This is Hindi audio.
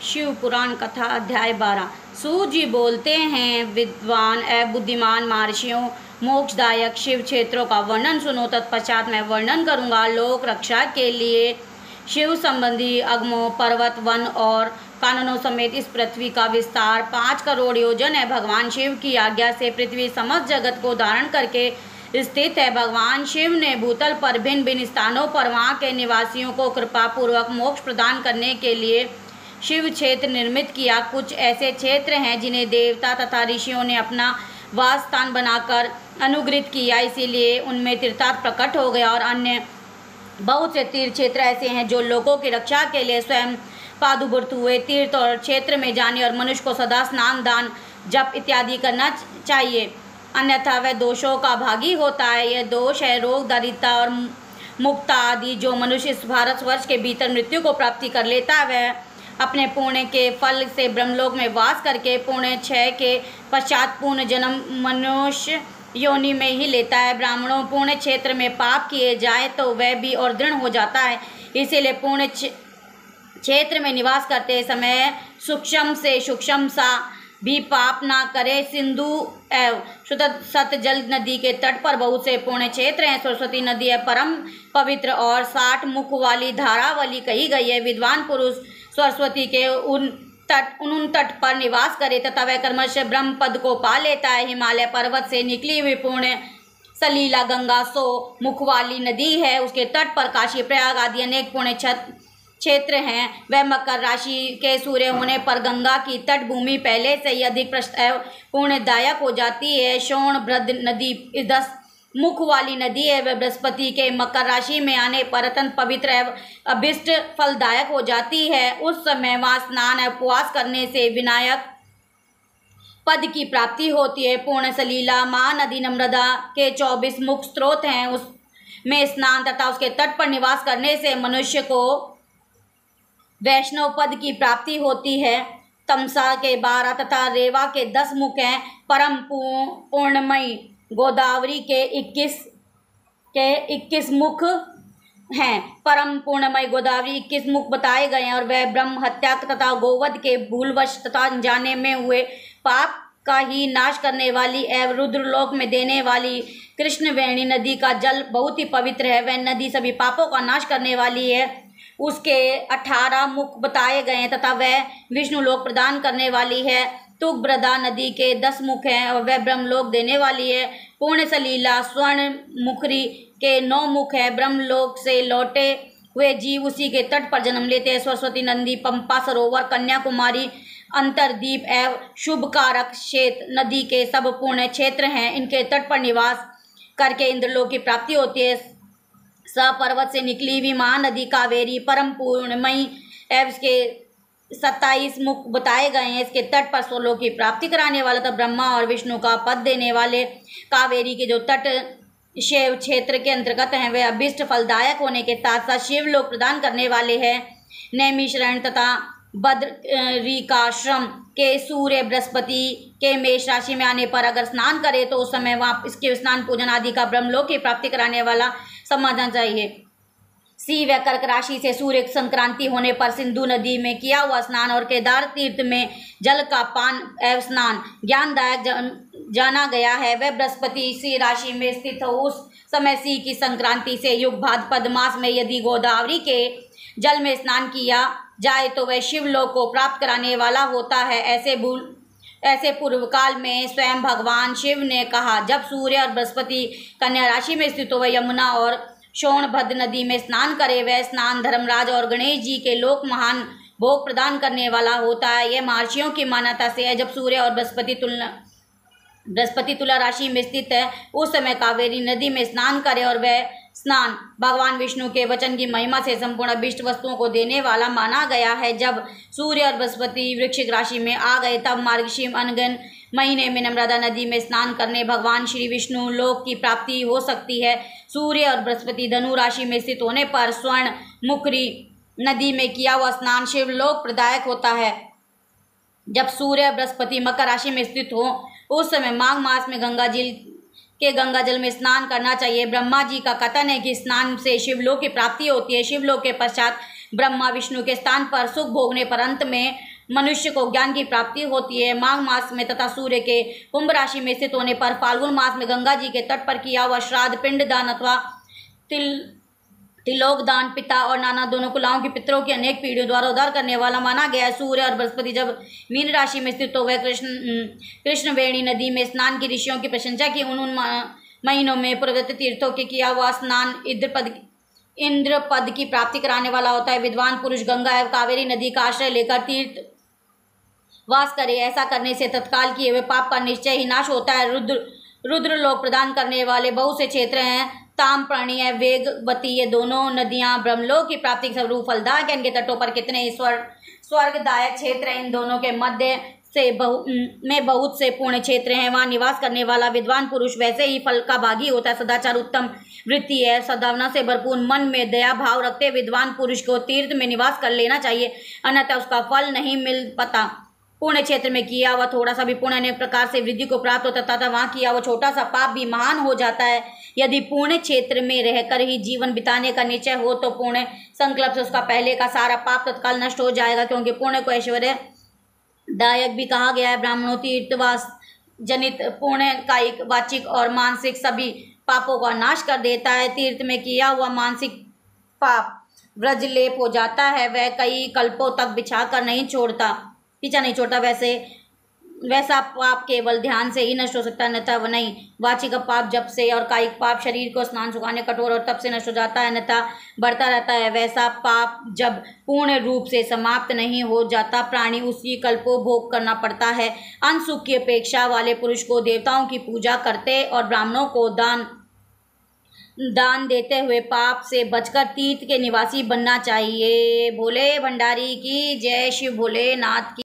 शिव पुराण कथा अध्याय 12। सूत जी बोलते हैं, विद्वान एवं बुद्धिमान महर्षियों, मोक्षदायक शिव क्षेत्रों का वर्णन सुनो। तत्पश्चात मैं वर्णन करूँगा लोक रक्षा के लिए शिव संबंधी अगमों, पर्वत, वन और काननों समेत इस पृथ्वी का विस्तार 5 करोड़ योजन है। भगवान शिव की आज्ञा से पृथ्वी समस्त जगत को धारण करके स्थित है। भगवान शिव ने भूतल पर भिन्न भिन्न स्थानों पर वहाँ के निवासियों को कृपा पूर्वक मोक्ष प्रदान करने के लिए शिव क्षेत्र निर्मित किया। कुछ ऐसे क्षेत्र हैं जिन्हें देवता तथा ऋषियों ने अपना वास स्थान बनाकर अनुग्रहित किया, इसीलिए उनमें तीर्थार्थ प्रकट हो गया। और अन्य बहुत से तीर्थ क्षेत्र ऐसे हैं जो लोगों की रक्षा के लिए स्वयं पादुभूत हुए। तीर्थ और क्षेत्र में जाने और मनुष्य को सदा स्नान, दान, जप इत्यादि करना चाहिए, अन्यथा वह दोषों का भागी होता है। यह दोष है रोग, दरिद्रता और मुक्ता आदि। जो मनुष्य इस भारतवर्ष के भीतर मृत्यु को प्राप्ति कर लेता है, वह अपने पुण्य के फल से ब्रह्मलोक में वास करके पुण्य क्षय के पश्चात पुण्य जन्म मनुष्य योनि में ही लेता है। ब्राह्मणों पुण्य क्षेत्र में पाप किए जाए तो वह भी और दृढ़ हो जाता है, इसीलिए पुण्य क्षेत्र में निवास करते समय सूक्ष्म से सूक्ष्म सा भी पाप ना करे। सिंधु एवं सतजल नदी के तट पर बहुत से पुण्य क्षेत्र हैं। सरस्वती नदी है परम पवित्र और 60 मुख वाली धारावली कही गई है। विद्वान पुरुष सरस्वती के उन तट पर निवास करे तथा वह क्रमश ब्रह्म पद को पा लेता है। हिमालय पर्वत से निकली हुई पुण्य सलीला गंगा 100 मुख वाली नदी है। उसके तट पर काशी, प्रयाग आदि अनेक पुण्य क्षेत्र हैं। वह मकर राशि के सूर्य होने पर गंगा की तट भूमि पहले से ही अधिक पुण्यदायक हो जाती है। शोणभद्र नदी 10 मुख वाली नदी है। वह बृहस्पति के मकर राशि में आने पर अत्यंत पवित्र एवं अभिष्ट फलदायक हो जाती है। उस समय वहाँ स्नान एवं उपवास करने से विनायक पद की प्राप्ति होती है। पूर्ण सलीला महानदी नर्मदा के 24 मुख स्रोत हैं। उसमें स्नान तथा उसके तट पर निवास करने से मनुष्य को वैष्णव पद की प्राप्ति होती है। तमसा के 12 तथा रेवा के 10 मुख हैं। परम पूर्णमयी गोदावरी के 21 मुख हैं। परम पूर्णमय गोदावरी 21 मुख बताए गए हैं और वह ब्रह्म हत्या तथा गोवध के भूलवश तथा अनजाने में हुए पाप का ही नाश करने वाली एवं रुद्रलोक में देने वाली कृष्णवेणी नदी का जल बहुत ही पवित्र है। वह नदी सभी पापों का नाश करने वाली है। उसके 18 मुख बताए गए हैं तथा वह विष्णु लोक प्रदान करने वाली है। तुंगभद्रा नदी के 10 मुख हैं और वह ब्रह्मलोक देने वाली है। पूर्ण सलीला स्वर्ण मुखरी के 9 मुख है। ब्रह्मलोक से लौटे हुए जीव उसी के तट पर जन्म लेते हैं। सरस्वती नदी, पंपा सरोवर, कन्याकुमारी, अंतरदीप एवं शुभकारक शेत नदी के सब पुण्य क्षेत्र हैं। इनके तट पर निवास करके इंद्रलोक की प्राप्ति होती है। पर्वत से निकली हुई महानदी कावेरी परम पूर्णमयी एवं इसके 27 मुख बताए गए हैं। इसके तट पर स्वलोक की प्राप्ति कराने वाला तथा ब्रह्मा और विष्णु का पद देने वाले कावेरी के जो तट शिव क्षेत्र के अंतर्गत हैं, वे अभिष्ट फलदायक होने के साथ साथ शिव लोक प्रदान करने वाले हैं। नैमिषारण्य तथा बद्रिकाश्रम के सूर्य बृहस्पति के मेष राशि में आने पर अगर स्नान करे तो उस समय वहाँ इसके स्नान पूजन आदि का ब्रह्मलोक की प्राप्ति कराने वाला समझना चाहिए। सिंह व कर्क राशि से सूर्य संक्रांति होने पर सिंधु नदी में किया हुआ स्नान और केदार तीर्थ में जल का पान एवं स्नान ज्ञानदायक जाना गया है। वह बृहस्पति सिंह राशि में स्थित हो। उस समय सिंह की संक्रांति से युग भाद्रपद मास में यदि गोदावरी के जल में स्नान किया जाए तो वह शिवलोक को प्राप्त कराने वाला होता है। ऐसे पूर्व काल में स्वयं भगवान शिव ने कहा, जब सूर्य और बृहस्पति कन्या राशि में स्थित हो वह यमुना और शोणभद्र नदी में स्नान करे। वह स्नान धर्मराज और गणेश जी के लोक महान भोग प्रदान करने वाला होता है। यह महर्षियों की मान्यता से है। जब सूर्य और बृहस्पति तुला राशि में स्थित है उस समय कावेरी नदी में स्नान करे और वह स्नान भगवान विष्णु के वचन की महिमा से संपूर्ण अभिष्ट वस्तुओं को देने वाला माना गया है। जब सूर्य और बृहस्पति वृश्चिक राशि में आ गए तब मार्गशीर्ष अनगन महीने में नर्मदा नदी में स्नान करने भगवान श्री विष्णु लोक की प्राप्ति हो सकती है। सूर्य और बृहस्पति धनु राशि में स्थित होने पर स्वर्ण मुखरी नदी में किया हुआ स्नान शिवलोक प्रदायक होता है। जब सूर्य और बृहस्पति मकर राशि में स्थित हो उस समय माघ मास में गंगा जल में स्नान करना चाहिए। ब्रह्मा जी का कथन है कि स्नान से शिवलोक की प्राप्ति होती है। शिवलोक के पश्चात ब्रह्मा विष्णु के स्थान पर सुख भोगने पर अंत में मनुष्य को ज्ञान की प्राप्ति होती है। माघ मास में तथा सूर्य के कुंभ राशि में स्थित होने पर फाल्गुन मास में गंगा जी के तट पर किया हुआ श्राद्ध, पिंड दान अथवा तिलोक दान पिता और नाना दोनों कुलाओं की पितरों की अनेक पीढ़ियों द्वारा उद्धार करने वाला माना गया है। सूर्य और बृहस्पति जब मीन राशि में स्थित हो गए कृष्णवेणी नदी में स्नान की ऋषियों की प्रशंसा की। उन महीनों में प्रवृत्त तीर्थों के किया हुआ स्नान इंद्र पद की प्राप्ति कराने वाला होता है। विद्वान पुरुष गंगा एवं कावेरी नदी का आश्रय लेकर तीर्थ वास करे। ऐसा करने से तत्काल किए हुए पाप का निश्चय ही नाश होता है। रुद्र लोक प्रदान करने वाले बहुत से क्षेत्र हैं। ताम्रपर्णी है, वेगवती, ये दोनों नदियां ब्रह्मलोक की प्राप्ति के स्वरूप फलदायक है। इनके तटों पर कितने स्वर्गदायक क्षेत्र हैं। इन दोनों के मध्य से बहुत से पूर्ण क्षेत्र हैं। वहाँ निवास करने वाला विद्वान पुरुष वैसे ही फल का भागी होता है। सदाचार उत्तम वृत्ति है। सद्भावना से भरपूर मन में दया भाव रखते विद्वान पुरुष को तीर्थ में निवास कर लेना चाहिए, अन्यथा उसका फल नहीं मिल पाता। पुण्य क्षेत्र में किया हुआ थोड़ा सा भी पुण्य अनेक प्रकार से वृद्धि को प्राप्त होता तथा वहाँ किया हुआ छोटा सा पाप भी महान हो जाता है। यदि पुण्य क्षेत्र में रहकर ही जीवन बिताने का निश्चय हो तो पुण्य संकल्प से उसका पहले का सारा पाप तत्काल नष्ट हो जाएगा, क्योंकि पुण्य को ऐश्वर्य दायक भी कहा गया है। ब्राह्मणों तीर्थवास जनित पुण्य कायिक, वाचिक और मानसिक सभी पापों का नाश कर देता है। तीर्थ में किया हुआ मानसिक पाप व्रजलेप हो जाता है। वह कई कल्पों तक पीछा नहीं छोड़ता। वैसा पाप केवल ध्यान से ही नष्ट हो सकता है, अन्यथा वह नहीं। वाचिक पाप जब से और कायिक पाप शरीर को स्नान सुखाने कठोर और तप से नष्ट हो जाता है, अन्यथा बढ़ता रहता है। वैसा पाप जब पूर्ण रूप से समाप्त नहीं हो जाता, प्राणी उसी कल्पों भोग करना पड़ता है। अंशुक की अपेक्षा वाले पुरुष को देवताओं की पूजा करते और ब्राह्मणों को दान देते हुए पाप से बचकर तीर्थ के निवासी बनना चाहिए। भोले भंडारी की जय। शिव भोलेनाथ की